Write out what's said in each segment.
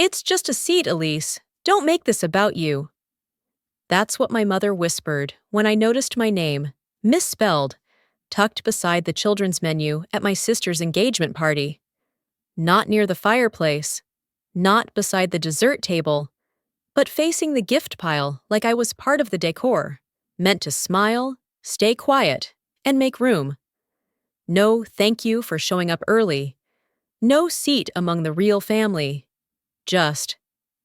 It's just a seat, Elise. Don't make this about you. That's what my mother whispered when I noticed my name, misspelled, tucked beside the children's menu at my sister's engagement party. Not near the fireplace, not beside the dessert table, but facing the gift pile like I was part of the decor, meant to smile, stay quiet, and make room. No thank you for showing up early. No seat among the real family. Just,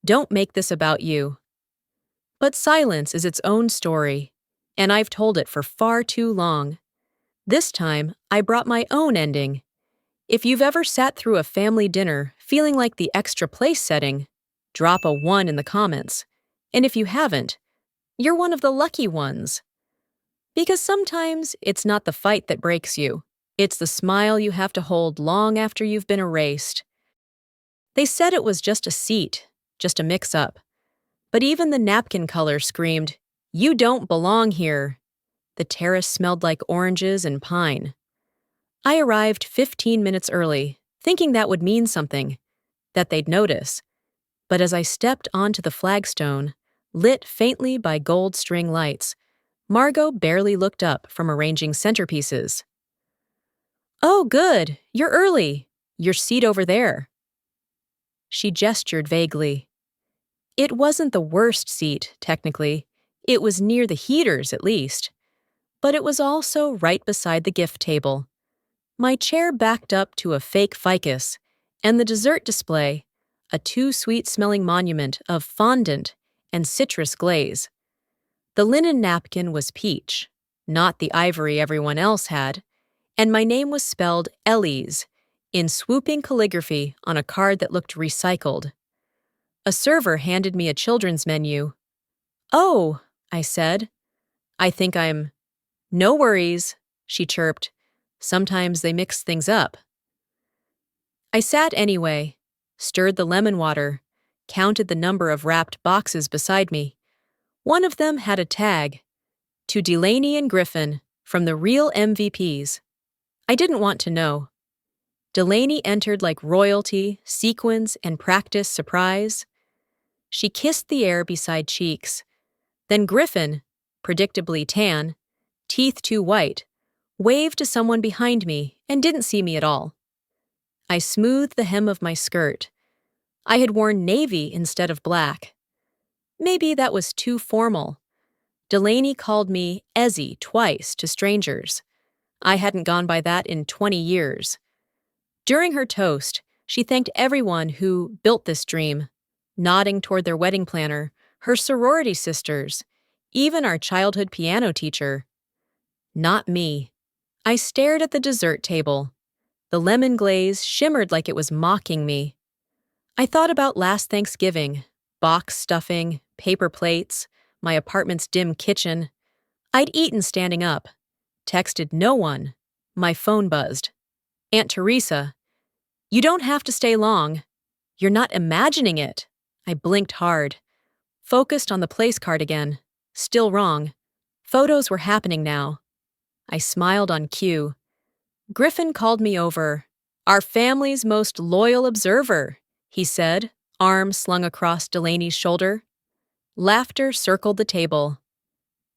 don't make this about you. But silence is its own story, and I've told it for far too long. This time, I brought my own ending. If you've ever sat through a family dinner feeling like the extra place setting, drop a 1 in the comments. And if you haven't, you're one of the lucky ones. Because sometimes it's not the fight that breaks you. It's the smile you have to hold long after you've been erased. They said it was just a seat, just a mix-up. But even the napkin color screamed, "You don't belong here." The terrace smelled like oranges and pine. I arrived 15 minutes early, thinking that would mean something, that they'd notice. But as I stepped onto the flagstone, lit faintly by gold string lights, Margot barely looked up from arranging centerpieces. "Oh, good. You're early. Your seat over there." She gestured vaguely. It wasn't the worst seat, technically. It was near the heaters, at least. But it was also right beside the gift table. My chair backed up to a fake ficus, and the dessert display, a too sweet-smelling monument of fondant and citrus glaze. The linen napkin was peach, not the ivory everyone else had, and my name was spelled Ellie's, in swooping calligraphy on a card that looked recycled. A server handed me a children's menu. "Oh," I said. "I think I'm—" "No worries," she chirped. "Sometimes they mix things up." I sat anyway, stirred the lemon water, counted the number of wrapped boxes beside me. One of them had a tag, "To Delaney and Griffin, from the real MVPs." I didn't want to know. Delaney entered like royalty, sequins, and practice surprise. She kissed the air beside cheeks. Then Griffin, predictably tan, teeth too white, waved to someone behind me and didn't see me at all. I smoothed the hem of my skirt. I had worn navy instead of black. Maybe that was too formal. Delaney called me Ezzy twice to strangers. I hadn't gone by that in 20 years. During her toast, she thanked everyone who built this dream, nodding toward their wedding planner, her sorority sisters, even our childhood piano teacher. Not me. I stared at the dessert table. The lemon glaze shimmered like it was mocking me. I thought about last Thanksgiving, box stuffing, paper plates, my apartment's dim kitchen. I'd eaten standing up, texted no one. My phone buzzed. Aunt Teresa, "You don't have to stay long. You're not imagining it." I blinked hard. Focused on the place card again. Still wrong. Photos were happening now. I smiled on cue. Griffin called me over. "Our family's most loyal observer," he said, arm slung across Delaney's shoulder. Laughter circled the table.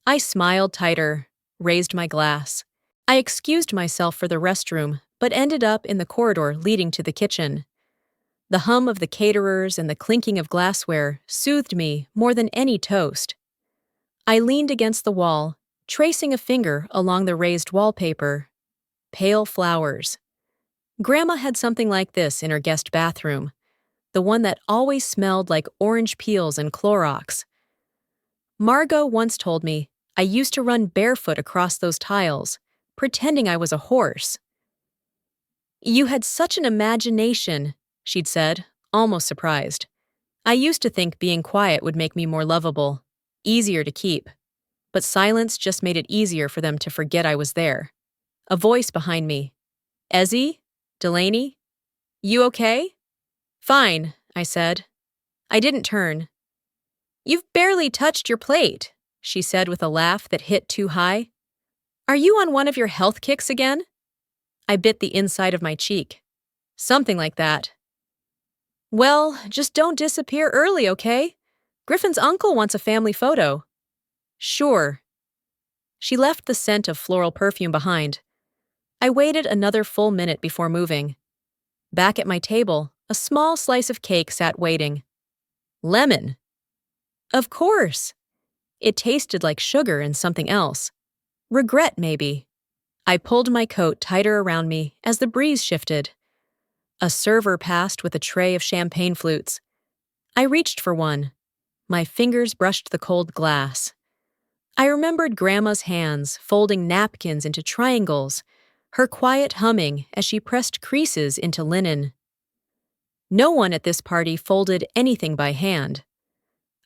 I smiled tighter, raised my glass. I excused myself for the restroom, but ended up in the corridor leading to the kitchen. The hum of the caterers and the clinking of glassware soothed me more than any toast. I leaned against the wall, tracing a finger along the raised wallpaper. Pale flowers. Grandma had something like this in her guest bathroom, the one that always smelled like orange peels and Clorox. Margot once told me I used to run barefoot across those tiles, pretending I was a horse. "You had such an imagination," she'd said, almost surprised. I used to think being quiet would make me more lovable, easier to keep. But silence just made it easier for them to forget I was there. A voice behind me. "Ezzy? Delaney? You okay?" "Fine," I said. I didn't turn. "You've barely touched your plate," she said with a laugh that hit too high. "Are you on one of your health kicks again?" I bit the inside of my cheek. "Something like that." Well, just don't disappear early, okay? Griffin's uncle wants a family photo. Sure. She left the scent of floral perfume behind. I waited another full minute before moving. Back at my table, a small slice of cake sat waiting. Lemon. Of course. It tasted like sugar and something else. Regret, maybe. I pulled my coat tighter around me as the breeze shifted. A server passed with a tray of champagne flutes. I reached for one. My fingers brushed the cold glass. I remembered Grandma's hands folding napkins into triangles, her quiet humming as she pressed creases into linen. No one at this party folded anything by hand.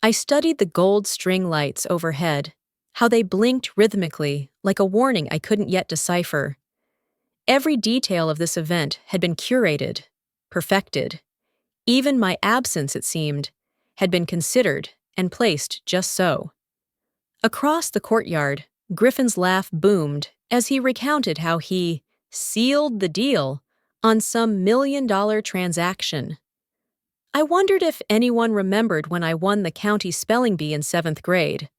I studied the gold string lights overhead, how they blinked rhythmically like a warning I couldn't yet decipher. Every detail of this event had been curated, perfected. Even my absence, it seemed, had been considered and placed just so. Across the courtyard, Griffin's laugh boomed as he recounted how he sealed the deal on some $1 million transaction. I wondered if anyone remembered when I won the county spelling bee in 7th grade,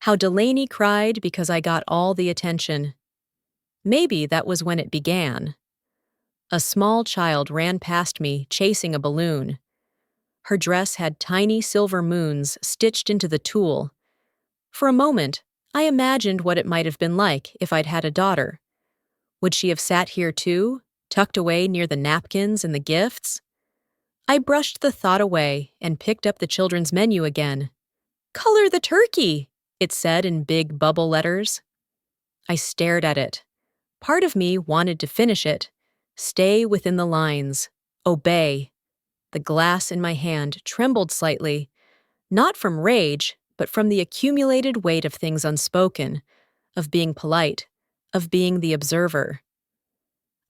how Delaney cried because I got all the attention. Maybe that was when it began. A small child ran past me, chasing a balloon. Her dress had tiny silver moons stitched into the tulle. For a moment, I imagined what it might have been like if I'd had a daughter. Would she have sat here too, tucked away near the napkins and the gifts? I brushed the thought away and picked up the children's menu again. "Color the turkey," it said in big bubble letters. I stared at it. Part of me wanted to finish it, stay within the lines, obey. The glass in my hand trembled slightly, not from rage, but from the accumulated weight of things unspoken, of being polite, of being the observer.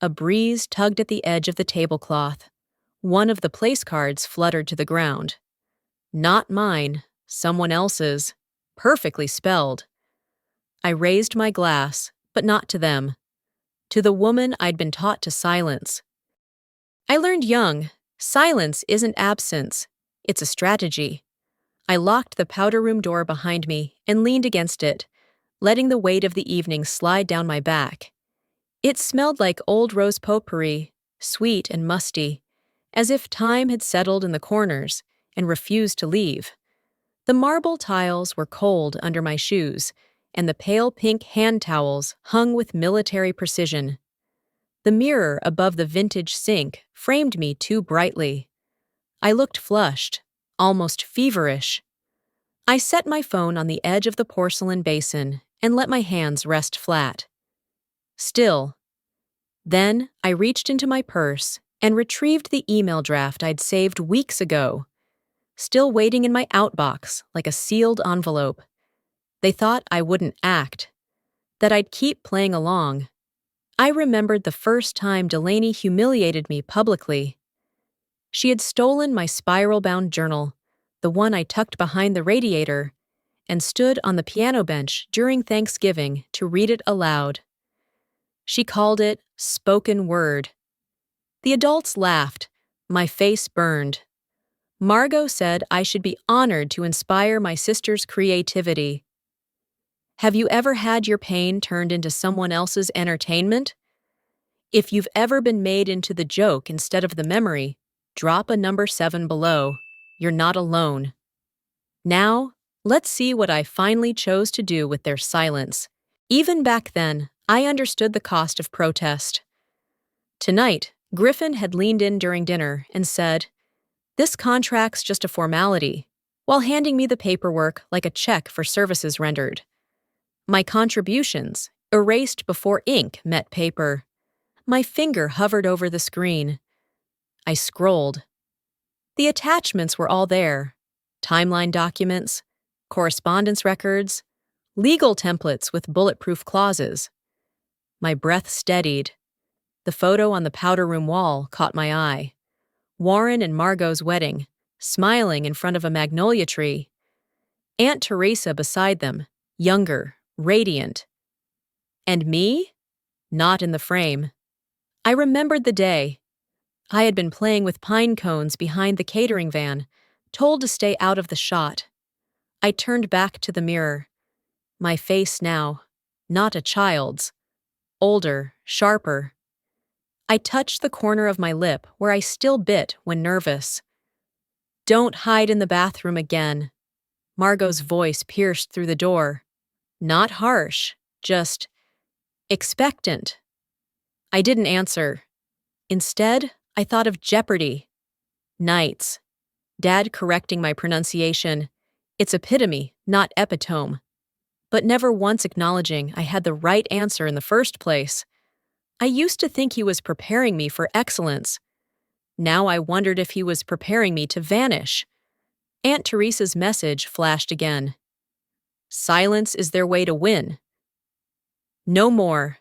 A breeze tugged at the edge of the tablecloth. One of the place cards fluttered to the ground. Not mine, someone else's, perfectly spelled. I raised my glass, but not to them. To the woman I'd been taught to silence. I learned young, silence isn't absence, it's a strategy. I locked the powder room door behind me and leaned against it, letting the weight of the evening slide down my back. It smelled like old rose potpourri, sweet and musty, as if time had settled in the corners and refused to leave. The marble tiles were cold under my shoes, and the pale pink hand towels hung with military precision. The mirror above the vintage sink framed me too brightly. I looked flushed, almost feverish. I set my phone on the edge of the porcelain basin and let my hands rest flat. Still. Then I reached into my purse and retrieved the email draft I'd saved weeks ago, still waiting in my outbox like a sealed envelope. They thought I wouldn't act, that I'd keep playing along. I remembered the first time Delaney humiliated me publicly. She had stolen my spiral-bound journal, the one I tucked behind the radiator, and stood on the piano bench during Thanksgiving to read it aloud. She called it spoken word. The adults laughed. My face burned. Margot said I should be honored to inspire my sister's creativity. Have you ever had your pain turned into someone else's entertainment? If you've ever been made into the joke instead of the memory, drop a number 7 below. You're not alone. Now, let's see what I finally chose to do with their silence. Even back then, I understood the cost of protest. Tonight, Griffin had leaned in during dinner and said, "This contract's just a formality," while handing me the paperwork like a check for services rendered. My contributions, erased before ink met paper. My finger hovered over the screen. I scrolled. The attachments were all there. Timeline documents, correspondence records, legal templates with bulletproof clauses. My breath steadied. The photo on the powder room wall caught my eye. Warren and Margot's wedding, smiling in front of a magnolia tree. Aunt Teresa beside them, younger, radiant. And me? Not in the frame. I remembered the day. I had been playing with pine cones behind the catering van, told to stay out of the shot. I turned back to the mirror. My face now, not a child's, older, sharper. I touched the corner of my lip where I still bit when nervous. "Don't hide in the bathroom again." Margot's voice pierced through the door. Not harsh, just expectant. I didn't answer. Instead, I thought of Jeopardy. Nights. Dad correcting my pronunciation. It's epitome, not epitome. But never once acknowledging I had the right answer in the first place. I used to think he was preparing me for excellence. Now I wondered if he was preparing me to vanish. Aunt Teresa's message flashed again. Silence is their way to win. No more.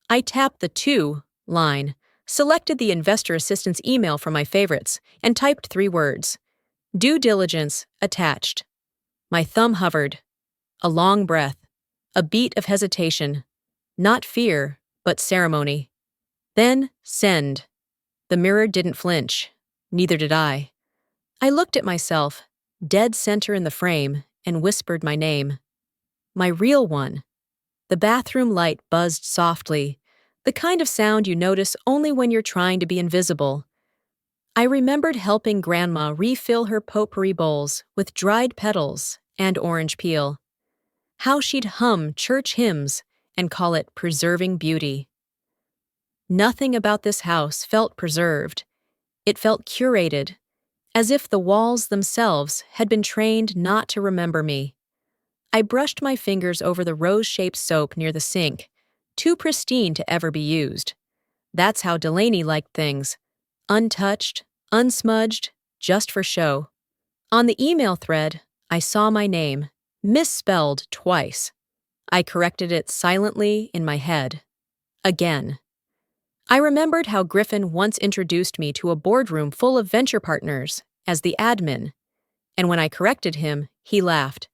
I tapped the "to" line, selected the investor assistance email from my favorites, and typed 3 words. Due diligence attached. My thumb hovered. A long breath. A beat of hesitation. Not fear, but ceremony. Then, send. The mirror didn't flinch. Neither did I. I looked at myself, dead center in the frame, and whispered my name. My real one. The bathroom light buzzed softly, the kind of sound you notice only when you're trying to be invisible. I remembered helping Grandma refill her potpourri bowls with dried petals and orange peel. How she'd hum church hymns and call it preserving beauty. Nothing about this house felt preserved. It felt curated, as if the walls themselves had been trained not to remember me. I brushed my fingers over the rose-shaped soap near the sink, too pristine to ever be used. That's how Delaney liked things. Untouched, unsmudged, just for show. On the email thread, I saw my name, misspelled twice. I corrected it silently in my head. Again. I remembered how Griffin once introduced me to a boardroom full of venture partners as the admin, and when I corrected him, he laughed.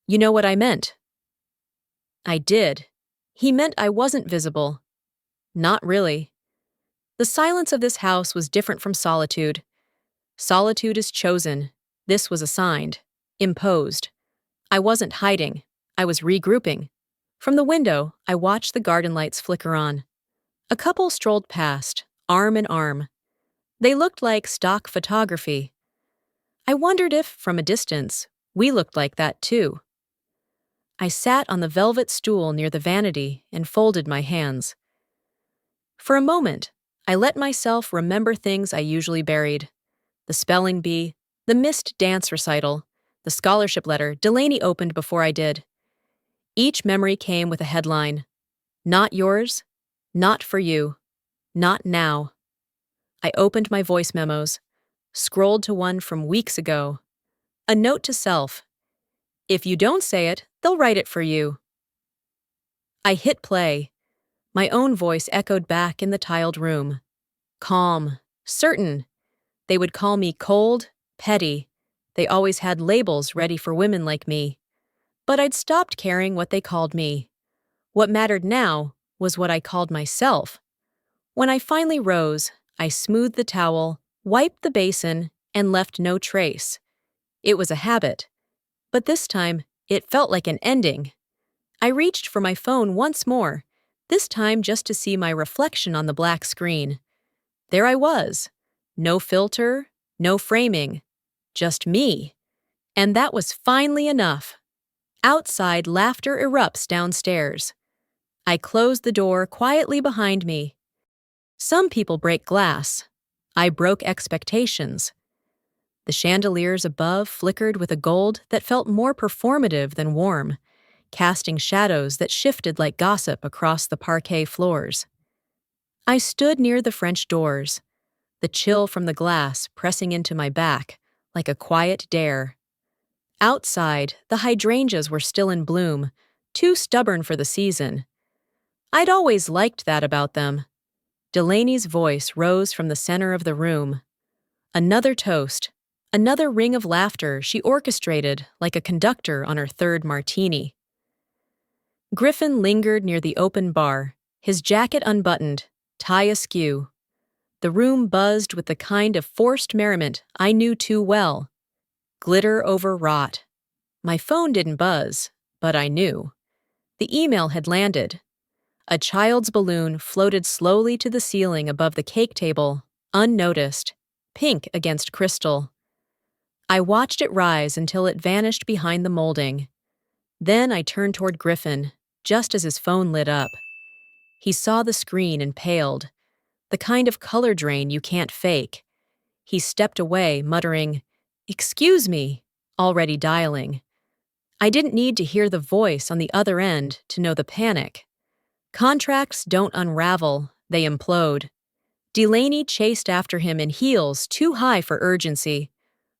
You know what I meant? I did. He meant I wasn't visible. Not really. The silence of this house was different from solitude. Solitude is chosen. This was assigned. Imposed. I wasn't hiding. I was regrouping. From the window, I watched the garden lights flicker on. A couple strolled past, arm in arm. They looked like stock photography. I wondered if, from a distance, we looked like that too. I sat on the velvet stool near the vanity and folded my hands. For a moment, I let myself remember things I usually buried. The spelling bee, the missed dance recital, the scholarship letter Delaney opened before I did. Each memory came with a headline. Not yours, not for you, not now. I opened my voice memos, scrolled to one from weeks ago. A note to self. If you don't say it, they'll write it for you. I hit play. My own voice echoed back in the tiled room. Calm, certain. They would call me cold, petty. They always had labels ready for women like me. But I'd stopped caring what they called me. What mattered now was what I called myself. When I finally rose, I smoothed the towel, wiped the basin, and left no trace. It was a habit. But this time, it felt like an ending. I reached for my phone once more, this time just to see my reflection on the black screen. There I was. No filter, no framing. Just me. And that was finally enough. Outside, laughter erupts downstairs. I closed the door quietly behind me. Some people break glass. I broke expectations. The chandeliers above flickered with a gold that felt more performative than warm, casting shadows that shifted like gossip across the parquet floors. I stood near the French doors, the chill from the glass pressing into my back like a quiet dare. Outside, the hydrangeas were still in bloom, too stubborn for the season. I'd always liked that about them. Delaney's voice rose from the center of the room. Another toast, another ring of laughter she orchestrated like a conductor on her third martini. Griffin lingered near the open bar, his jacket unbuttoned, tie askew. The room buzzed with the kind of forced merriment I knew too well. Glitter over rot. My phone didn't buzz, but I knew. The email had landed. A child's balloon floated slowly to the ceiling above the cake table, unnoticed, pink against crystal. I watched it rise until it vanished behind the molding. Then I turned toward Griffin, just as his phone lit up. He saw the screen and paled, the kind of color drain you can't fake. He stepped away, muttering, "Excuse me," already dialing. I didn't need to hear the voice on the other end to know the panic. Contracts don't unravel, they implode. Delaney chased after him in heels too high for urgency.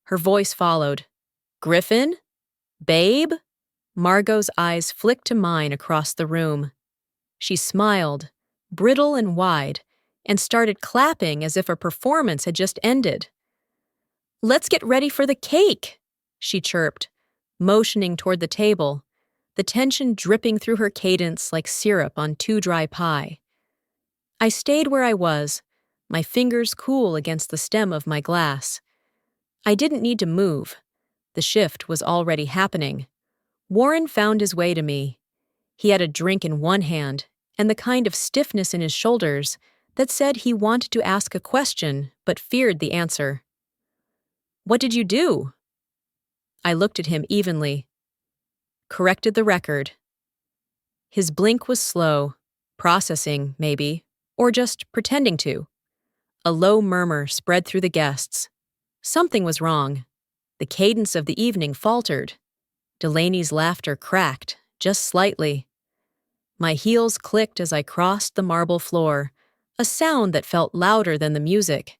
Her voice followed. "Griffin? Babe?" Margot's eyes flicked to mine across the room. She smiled, brittle and wide, and started clapping as if a performance had just ended. "Let's get ready for the cake," she chirped, motioning toward the table, the tension dripping through her cadence like syrup on too dry pie. I stayed where I was, my fingers cool against the stem of my glass. I didn't need to move. The shift was already happening. Warren found his way to me. He had a drink in one hand and the kind of stiffness in his shoulders that said he wanted to ask a question but feared the answer. "What did you do?" I looked at him evenly. "Corrected the record." His blink was slow, processing, maybe, or just pretending to. A low murmur spread through the guests. Something was wrong. The cadence of the evening faltered. Delaney's laughter cracked, just slightly. My heels clicked as I crossed the marble floor, a sound that felt louder than the music.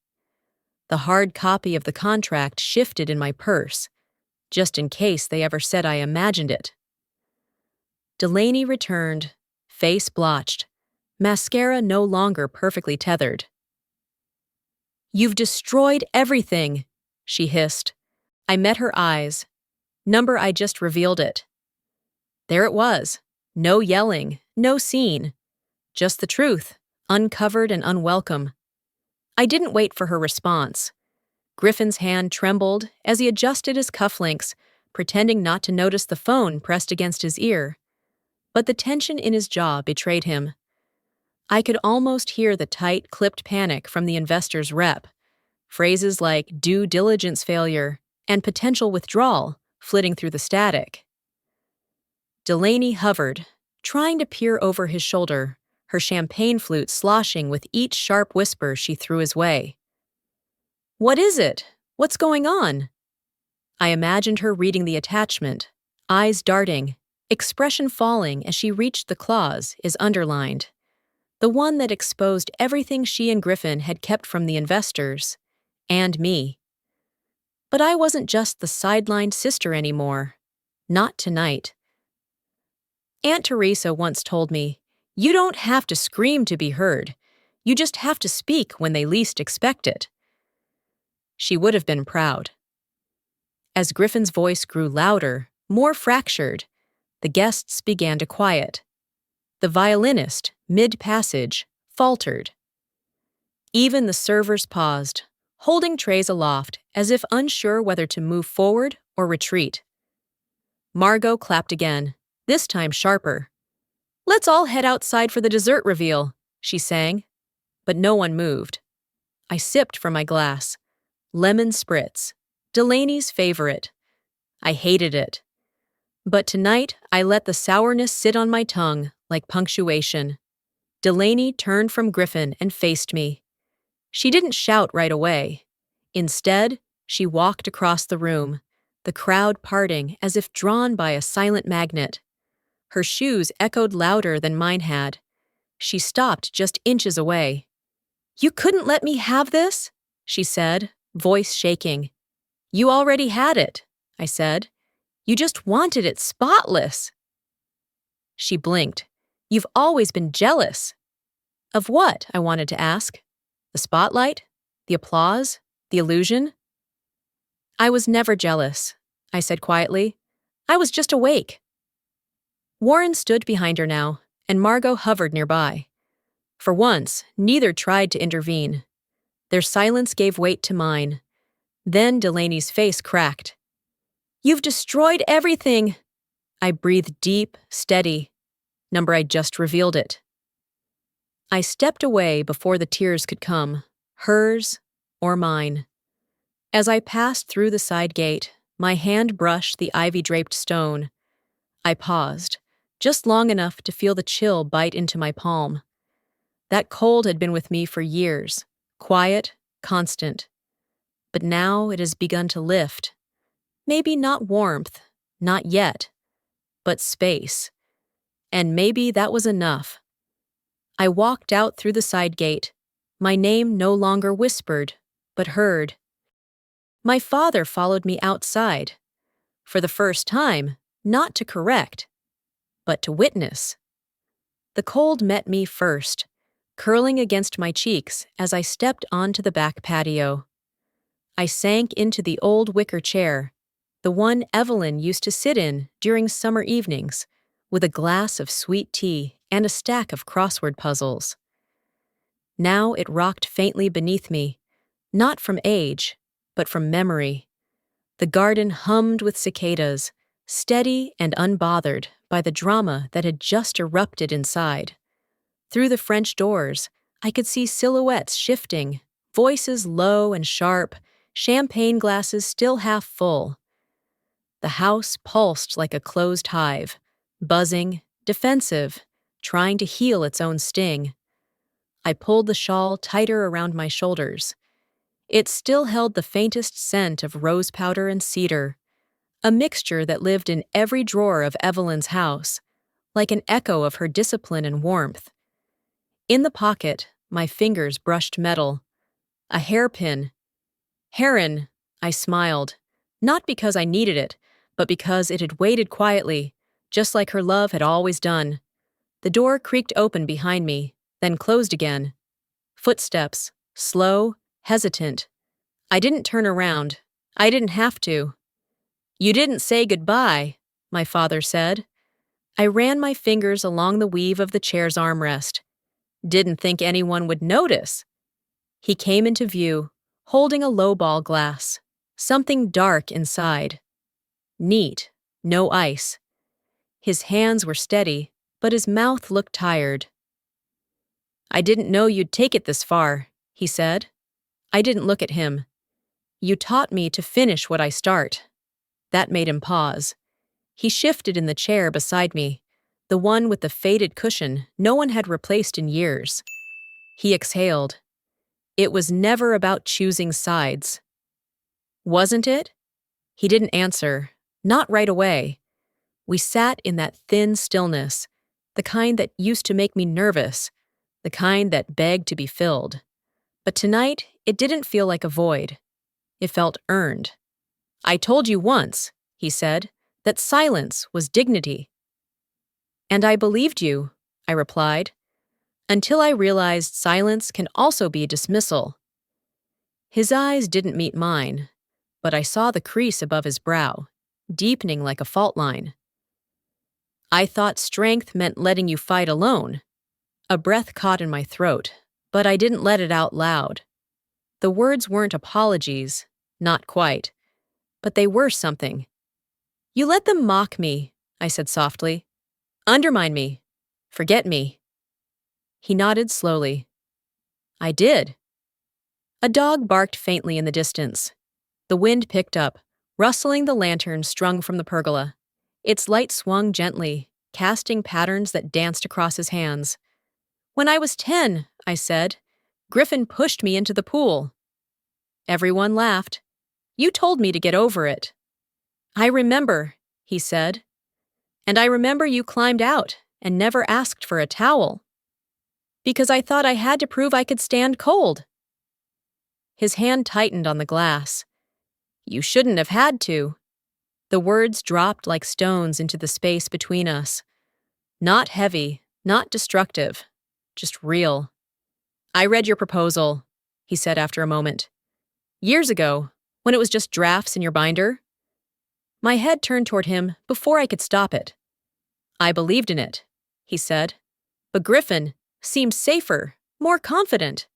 The hard copy of the contract shifted in my purse, just in case they ever said I imagined it. Delaney returned, face blotched, mascara no longer perfectly tethered. "You've destroyed everything," she hissed. I met her eyes. Number I just revealed it. There it was. No yelling, no scene. Just the truth, uncovered and unwelcome. I didn't wait for her response. Griffin's hand trembled as he adjusted his cufflinks, pretending not to notice the phone pressed against his ear. But the tension in his jaw betrayed him. I could almost hear the tight, clipped panic from the investor's rep. Phrases like due diligence failure and potential withdrawal flitting through the static. Delaney hovered, trying to peer over his shoulder, her champagne flute sloshing with each sharp whisper she threw his way. "What is it? What's going on?" I imagined her reading the attachment, eyes darting, expression falling as she reached the clause is underlined. The one that exposed everything she and Griffin had kept from the investors, and me. But I wasn't just the sidelined sister anymore. Not tonight. Aunt Teresa once told me, "You don't have to scream to be heard. You just have to speak when they least expect it." She would have been proud. As Griffin's voice grew louder, more fractured, the guests began to quiet. The violinist, mid-passage, faltered. Even the servers paused, holding trays aloft as if unsure whether to move forward or retreat. Margot clapped again, this time sharper. "Let's all head outside for the dessert reveal," she sang. But no one moved. I sipped from my glass. Lemon spritz, Delaney's favorite. I hated it. But tonight, I let the sourness sit on my tongue like punctuation. Delaney turned from Griffin and faced me. She didn't shout right away. Instead, she walked across the room, the crowd parting as if drawn by a silent magnet. Her shoes echoed louder than mine had. She stopped just inches away. "You couldn't let me have this?" she said, voice shaking. "You already had it," I said. "You just wanted it spotless." She blinked. "You've always been jealous." Of what? I wanted to ask. The spotlight? The applause? The illusion? "I was never jealous," I said quietly. "I was just awake." Warren stood behind her now, and Margot hovered nearby. For once, neither tried to intervene. Their silence gave weight to mine. Then Delaney's face cracked. "You've destroyed everything!" I breathed deep, steady. Number I'd just revealed it. I stepped away before the tears could come, hers or mine. As I passed through the side gate, my hand brushed the ivy-draped stone. I paused, just long enough to feel the chill bite into my palm. That cold had been with me for years, quiet, constant. But now it has begun to lift. Maybe not warmth, not yet, but space. And maybe that was enough. I walked out through the side gate, my name no longer whispered, but heard. My father followed me outside. For the first time, not to correct, but to witness. The cold met me first, curling against my cheeks as I stepped onto the back patio. I sank into the old wicker chair, the one Evelyn used to sit in during summer evenings, with a glass of sweet tea and a stack of crossword puzzles. Now it rocked faintly beneath me, not from age, but from memory. The garden hummed with cicadas, steady and unbothered by the drama that had just erupted inside. Through the French doors, I could see silhouettes shifting, voices low and sharp, champagne glasses still half full. The house pulsed like a closed hive, buzzing, defensive, trying to heal its own sting. I pulled the shawl tighter around my shoulders. It still held the faintest scent of rose powder and cedar, a mixture that lived in every drawer of Evelyn's house, like an echo of her discipline and warmth. In the pocket, my fingers brushed metal. A hairpin. Heron, I smiled, not because I needed it, but because it had waited quietly, just like her love had always done. The door creaked open behind me, then closed again. Footsteps, slow, hesitant. I didn't turn around. I didn't have to. "You didn't say goodbye," my father said. I ran my fingers along the weave of the chair's armrest. Didn't think anyone would notice. He came into view, holding a lowball glass, something dark inside. Neat, no ice. His hands were steady, but his mouth looked tired. "I didn't know you'd take it this far," he said. I didn't look at him. "You taught me to finish what I start." That made him pause. He shifted in the chair beside me, the one with the faded cushion no one had replaced in years. He exhaled. It was never about choosing sides. Wasn't it? He didn't answer, not right away. We sat in that thin stillness, the kind that used to make me nervous, the kind that begged to be filled. But tonight, it didn't feel like a void. It felt earned. "I told you once," he said, "that silence was dignity." "And I believed you," I replied, until I realized silence can also be dismissal. His eyes didn't meet mine, but I saw the crease above his brow, deepening like a fault line. "I thought strength meant letting you fight alone." A breath caught in my throat, but I didn't let it out loud. The words weren't apologies, not quite, but they were something. "You let them mock me," I said softly. "Undermine me. Forget me." He nodded slowly. "I did." A dog barked faintly in the distance. The wind picked up, rustling the lantern strung from the pergola. Its light swung gently, casting patterns that danced across his hands. "When I was 10, I said, Griffin pushed me into the pool." Everyone laughed. "You told me to get over it." "I remember," he said. "And I remember you climbed out and never asked for a towel." "Because I thought I had to prove I could stand cold." His hand tightened on the glass. "You shouldn't have had to." The words dropped like stones into the space between us. Not heavy, not destructive, just real. "I read your proposal," he said after a moment. "Years ago, when it was just drafts in your binder." My head turned toward him before I could stop it. "I believed in it," he said. "But Griffin seemed safer, more confident."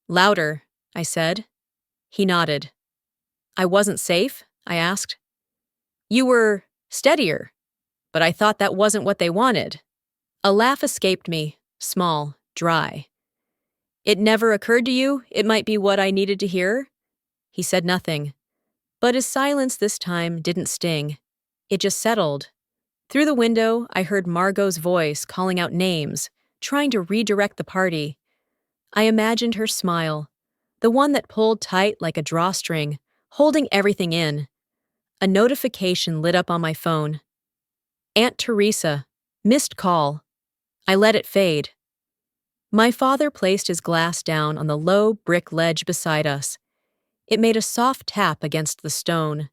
Louder, I said. He nodded. I wasn't safe? I asked. You were steadier, but I thought that wasn't what they wanted. A laugh escaped me, small, dry. It never occurred to you it might be what I needed to hear? He said nothing, but his silence this time didn't sting. It just settled. Through the window, I heard Margot's voice calling out names, trying to redirect the party. I imagined her smile, the one that pulled tight like a drawstring, holding everything in. A notification lit up on my phone. Aunt Teresa, missed call. I let it fade. My father placed his glass down on the low brick ledge beside us. It made a soft tap against the stone.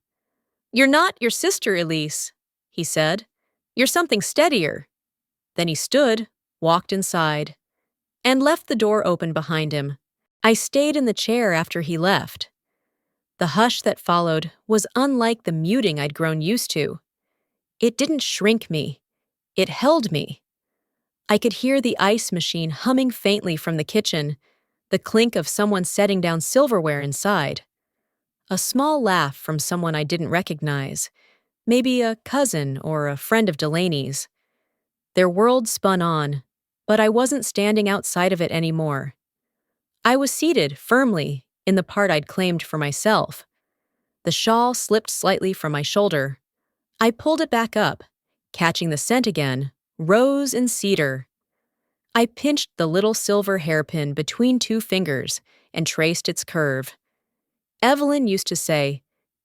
You're not your sister, Elise, he said. You're something steadier. Then he stood, walked inside, and left the door open behind him. I stayed in the chair after he left. The hush that followed was unlike the muting I'd grown used to. It didn't shrink me. It held me. I could hear the ice machine humming faintly from the kitchen, the clink of someone setting down silverware inside. A small laugh from someone I didn't recognize, maybe a cousin or a friend of Delaney's. Their world spun on, but I wasn't standing outside of it anymore. I was seated firmly in the part I'd claimed for myself. The shawl slipped slightly from my shoulder. I pulled it back up, catching the scent again, rose and cedar. I pinched the little silver hairpin between two fingers and traced its curve. Evelyn used to say,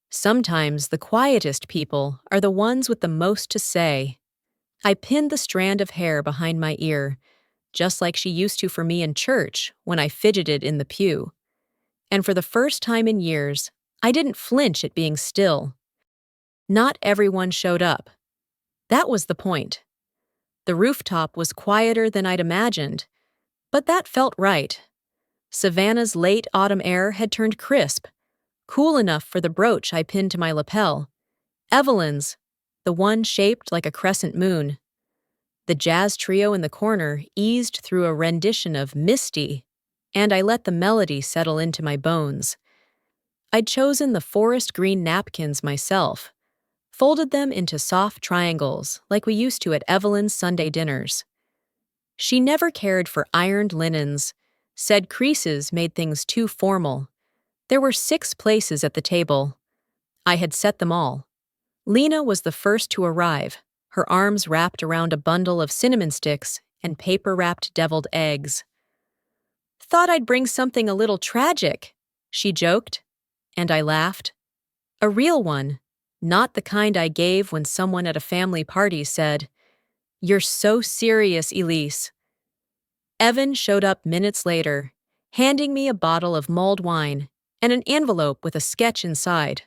sometimes the quietest people are the ones with the most to say. I pinned the strand of hair behind my ear, just like she used to for me in church when I fidgeted in the pew. And for the first time in years, I didn't flinch at being still. Not everyone showed up. That was the point. The rooftop was quieter than I'd imagined, but that felt right. Savannah's late autumn air had turned crisp, cool enough for the brooch I pinned to my lapel. Evelyn's, the one shaped like a crescent moon. The jazz trio in the corner eased through a rendition of Misty, and I let the melody settle into my bones. I'd chosen the forest green napkins myself, folded them into soft triangles like we used to at Evelyn's Sunday dinners. She never cared for ironed linens, said creases made things too formal. There were 6 places at the table. I had set them all. Lena was the first to arrive, her arms wrapped around a bundle of cinnamon sticks and paper-wrapped deviled eggs. Thought I'd bring something a little tragic, she joked, and I laughed. A real one, not the kind I gave when someone at a family party said, "You're so serious, Elise." Evan showed up minutes later, handing me a bottle of mulled wine and an envelope with a sketch inside.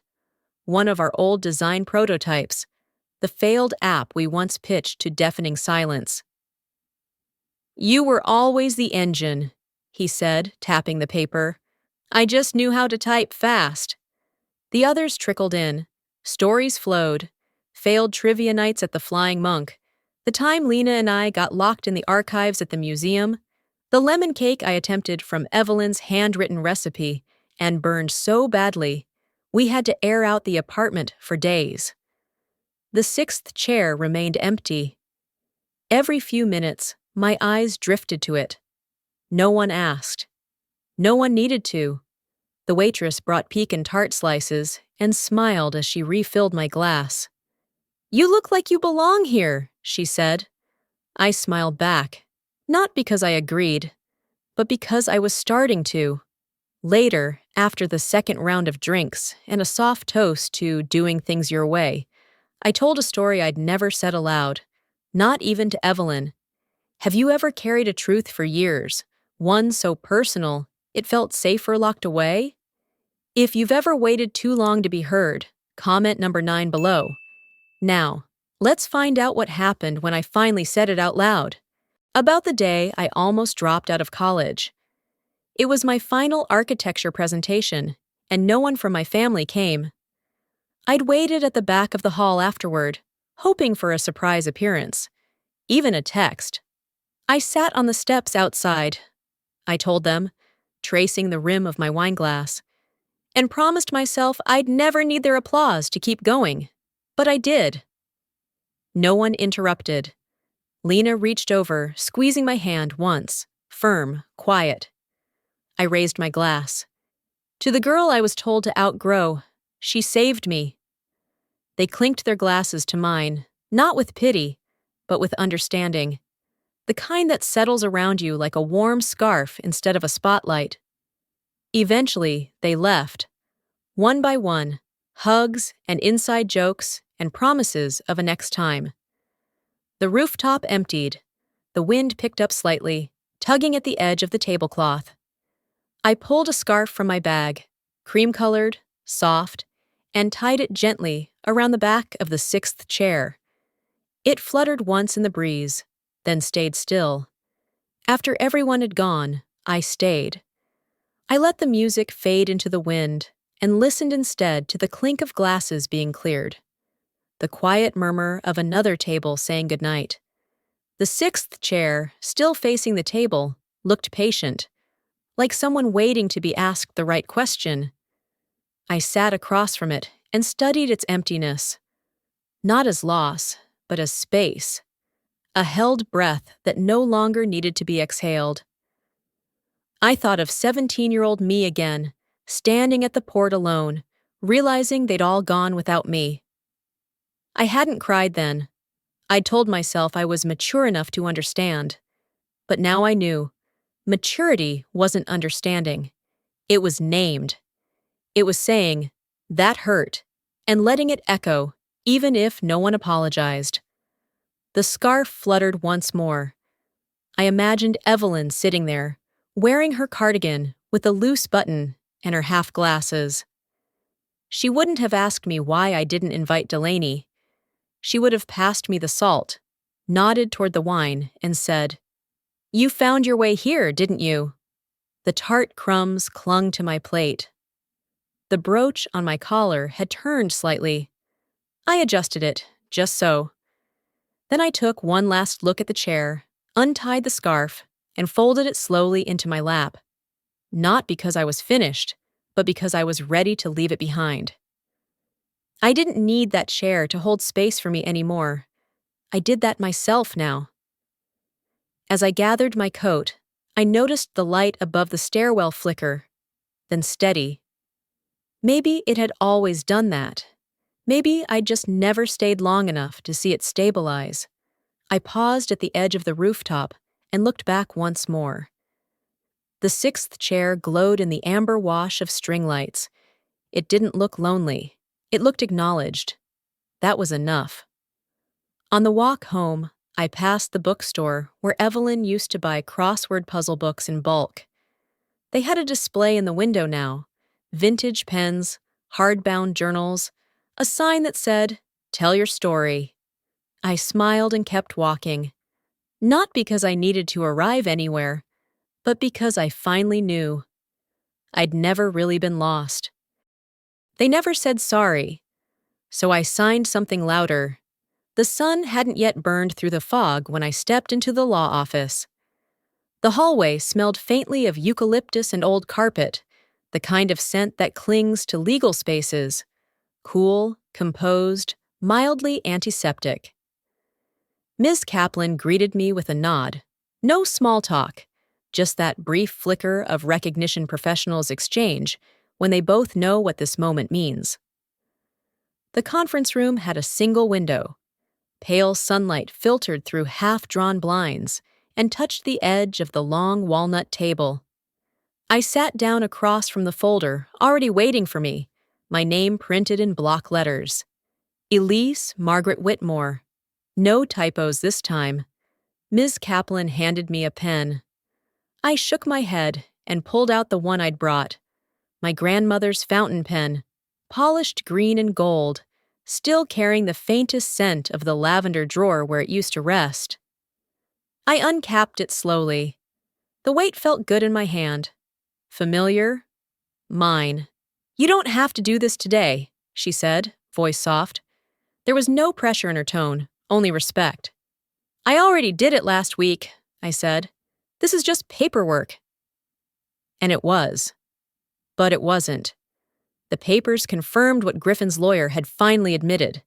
One of our old design prototypes, the failed app we once pitched to deafening silence. "You were always the engine," he said, tapping the paper. "I just knew how to type fast." The others trickled in. Stories flowed. Failed trivia nights at the Flying Monk. The time Lena and I got locked in the archives at the museum. The lemon cake I attempted from Evelyn's handwritten recipe and burned so badly, we had to air out the apartment for days. The 6th chair remained empty. Every few minutes, my eyes drifted to it. No one asked. No one needed to. The waitress brought pecan tart slices and smiled as she refilled my glass. "You look like you belong here," she said. I smiled back, not because I agreed, but because I was starting to. Later, after the second round of drinks and a soft toast to doing things your way, I told a story I'd never said aloud, not even to Evelyn. Have you ever carried a truth for years, one so personal it felt safer locked away? If you've ever waited too long to be heard, comment number 9 below. Now, let's find out what happened when I finally said it out loud. About the day I almost dropped out of college. It was my final architecture presentation, and no one from my family came. I'd waited at the back of the hall afterward, hoping for a surprise appearance, even a text. I sat on the steps outside. I told them, tracing the rim of my wineglass, and promised myself I'd never need their applause to keep going. But I did. No one interrupted. Lena reached over, squeezing my hand once, firm, quiet. I raised my glass. To the girl I was told to outgrow, she saved me. They clinked their glasses to mine, not with pity, but with understanding. The kind that settles around you like a warm scarf instead of a spotlight. Eventually, they left. One by one, hugs and inside jokes and promises of a next time. The rooftop emptied. The wind picked up slightly, tugging at the edge of the tablecloth. I pulled a scarf from my bag, cream-colored, soft, and tied it gently around the back of the sixth chair. It fluttered once in the breeze, then stayed still. After everyone had gone, I stayed. I let the music fade into the wind and listened instead to the clink of glasses being cleared, the quiet murmur of another table saying goodnight. The sixth chair, still facing the table, looked patient, like someone waiting to be asked the right question. I sat across from it and studied its emptiness, not as loss, but as space, a held breath that no longer needed to be exhaled. I thought of 17-year-old me again, standing at the port alone, realizing they'd all gone without me. I hadn't cried then. I'd told myself I was mature enough to understand. But now I knew. Maturity wasn't understanding. It was named. It was saying, "That hurt," and letting it echo, even if no one apologized. The scarf fluttered once more. I imagined Evelyn sitting there, wearing her cardigan with a loose button and her half glasses. She wouldn't have asked me why I didn't invite Delaney. She would have passed me the salt, nodded toward the wine, and said, "You found your way here, didn't you?" The tart crumbs clung to my plate. The brooch on my collar had turned slightly. I adjusted it, just so. Then I took one last look at the chair, untied the scarf, and folded it slowly into my lap. Not because I was finished, but because I was ready to leave it behind. I didn't need that chair to hold space for me anymore. I did that myself now. As I gathered my coat, I noticed the light above the stairwell flicker, then steady. Maybe it had always done that. Maybe I'd just never stayed long enough to see it stabilize. I paused at the edge of the rooftop and looked back once more. The sixth chair glowed in the amber wash of string lights. It didn't look lonely. It looked acknowledged. That was enough. On the walk home, I passed the bookstore where Evelyn used to buy crossword puzzle books in bulk. They had a display in the window now, vintage pens, hardbound journals, a sign that said, "Tell your story." I smiled and kept walking, not because I needed to arrive anywhere, but because I finally knew. I'd never really been lost. They never said sorry, so I signed something louder. The sun hadn't yet burned through the fog when I stepped into the law office. The hallway smelled faintly of eucalyptus and old carpet, the kind of scent that clings to legal spaces. Cool, composed, mildly antiseptic. Ms. Kaplan greeted me with a nod. No small talk, just that brief flicker of recognition professionals exchange when they both know what this moment means. The conference room had a single window. Pale sunlight filtered through half-drawn blinds and touched the edge of the long walnut table. I sat down across from the folder already waiting for me, my name printed in block letters. Elise Margaret Whitmore. No typos this time. Ms. Kaplan handed me a pen. I shook my head and pulled out the one I'd brought. My grandmother's fountain pen, polished green and gold, still carrying the faintest scent of the lavender drawer where it used to rest. I uncapped it slowly. The weight felt good in my hand. Familiar? Mine. "You don't have to do this today," she said, voice soft. There was no pressure in her tone, only respect. "I already did it last week," I said. "This is just paperwork." And it was. But it wasn't. The papers confirmed what Griffin's lawyer had finally admitted.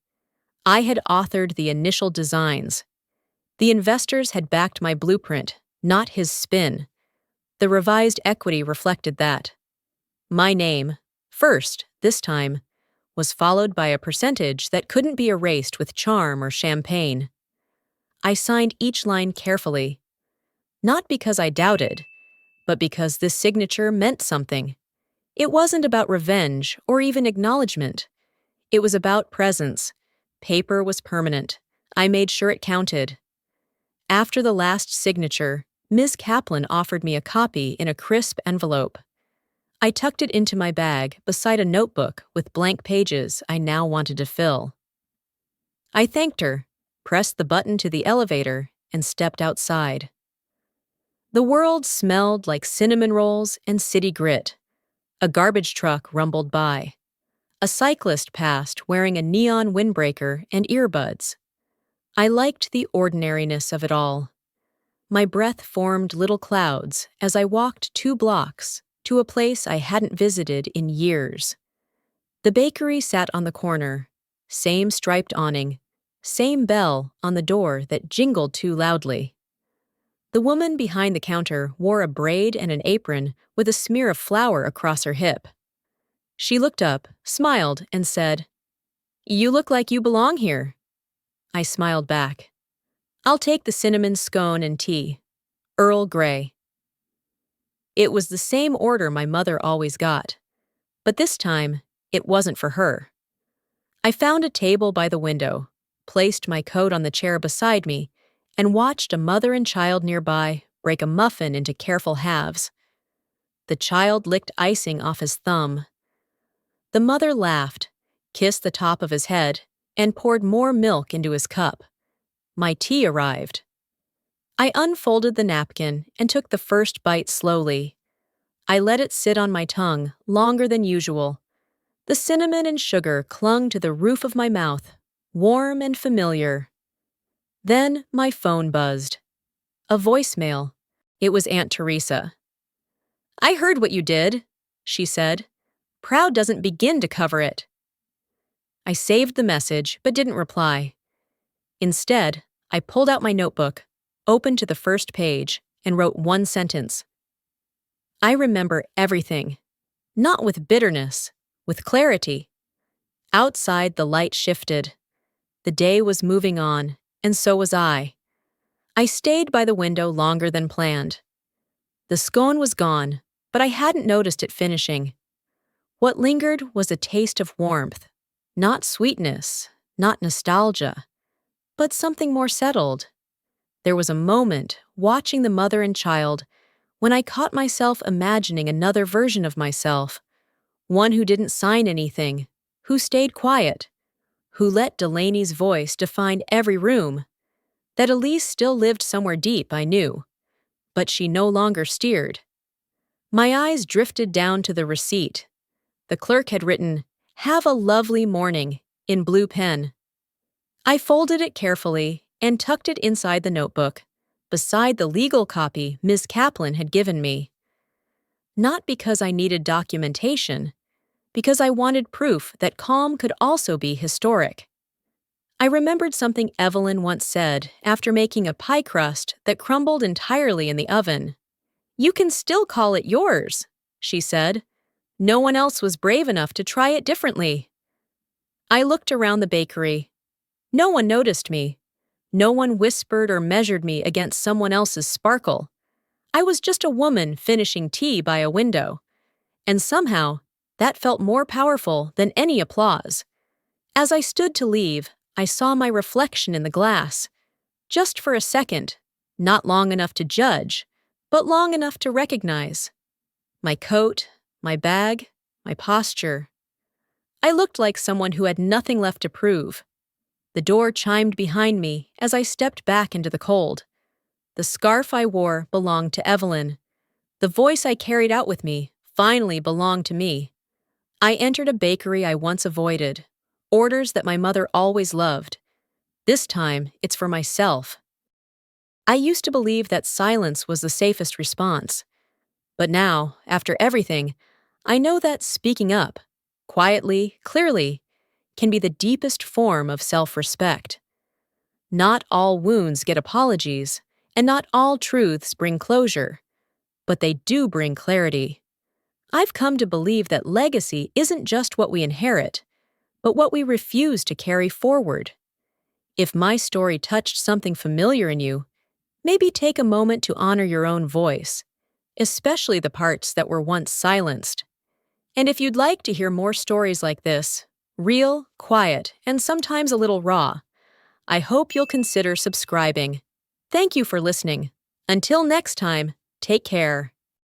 I had authored the initial designs. The investors had backed my blueprint, not his spin. The revised equity reflected that. My name, first, this time, was followed by a percentage that couldn't be erased with charm or champagne. I signed each line carefully, not because I doubted, but because this signature meant something. It wasn't about revenge or even acknowledgement. It was about presence. Paper was permanent. I made sure it counted. After the last signature, Ms. Kaplan offered me a copy in a crisp envelope. I tucked it into my bag beside a notebook with blank pages I now wanted to fill. I thanked her, pressed the button to the elevator, and stepped outside. The world smelled like cinnamon rolls and city grit. A garbage truck rumbled by. A cyclist passed wearing a neon windbreaker and earbuds. I liked the ordinariness of it all. My breath formed little clouds as I walked 2 blocks to a place I hadn't visited in years. The bakery sat on the corner, same striped awning, same bell on the door that jingled too loudly. The woman behind the counter wore a braid and an apron with a smear of flour across her hip. She looked up, smiled, and said, "You look like you belong here." I smiled back. "I'll take the cinnamon scone and tea. Earl Grey." It was the same order my mother always got, but this time it wasn't for her. I found a table by the window, placed my coat on the chair beside me, and watched a mother and child nearby break a muffin into careful halves. The child licked icing off his thumb. The mother laughed, kissed the top of his head, and poured more milk into his cup. My tea arrived. I unfolded the napkin and took the first bite slowly. I let it sit on my tongue longer than usual. The cinnamon and sugar clung to the roof of my mouth, warm and familiar. Then my phone buzzed. A voicemail. It was Aunt Teresa. "I heard what you did," she said. "Proud doesn't begin to cover it." I saved the message but didn't reply. Instead, I pulled out my notebook, opened to the first page, and wrote one sentence. I remember everything, not with bitterness, with clarity. Outside, the light shifted. The day was moving on, and so was I. I stayed by the window longer than planned. The scone was gone, but I hadn't noticed it finishing. What lingered was a taste of warmth, not sweetness, not nostalgia, but something more settled. There was a moment, watching the mother and child, when I caught myself imagining another version of myself, one who didn't sign anything, who stayed quiet, who let Delaney's voice define every room. That Elise still lived somewhere deep, I knew, but she no longer steered. My eyes drifted down to the receipt. The clerk had written, "Have a lovely morning," in blue pen. I folded it carefully and tucked it inside the notebook, beside the legal copy Ms. Kaplan had given me. Not because I needed documentation, because I wanted proof that calm could also be historic. I remembered something Evelyn once said after making a pie crust that crumbled entirely in the oven. "You can still call it yours," she said. "No one else was brave enough to try it differently." I looked around the bakery. No one noticed me. No one whispered or measured me against someone else's sparkle. I was just a woman finishing tea by a window. And somehow, that felt more powerful than any applause. As I stood to leave, I saw my reflection in the glass. Just for a second, not long enough to judge, but long enough to recognize. My coat, my bag, my posture. I looked like someone who had nothing left to prove. The door chimed behind me as I stepped back into the cold. The scarf I wore belonged to Evelyn. The voice I carried out with me finally belonged to me. I entered a bakery I once avoided, orders that my mother always loved. This time, it's for myself. I used to believe that silence was the safest response, But now, after everything, I know that speaking up, quietly, clearly, can be the deepest form of self-respect. Not all wounds get apologies, and not all truths bring closure, but they do bring clarity. I've come to believe that legacy isn't just what we inherit, but what we refuse to carry forward. If my story touched something familiar in you, maybe take a moment to honor your own voice, especially the parts that were once silenced. And if you'd like to hear more stories like this, real, quiet, and sometimes a little raw, I hope you'll consider subscribing. Thank you for listening. Until next time, take care.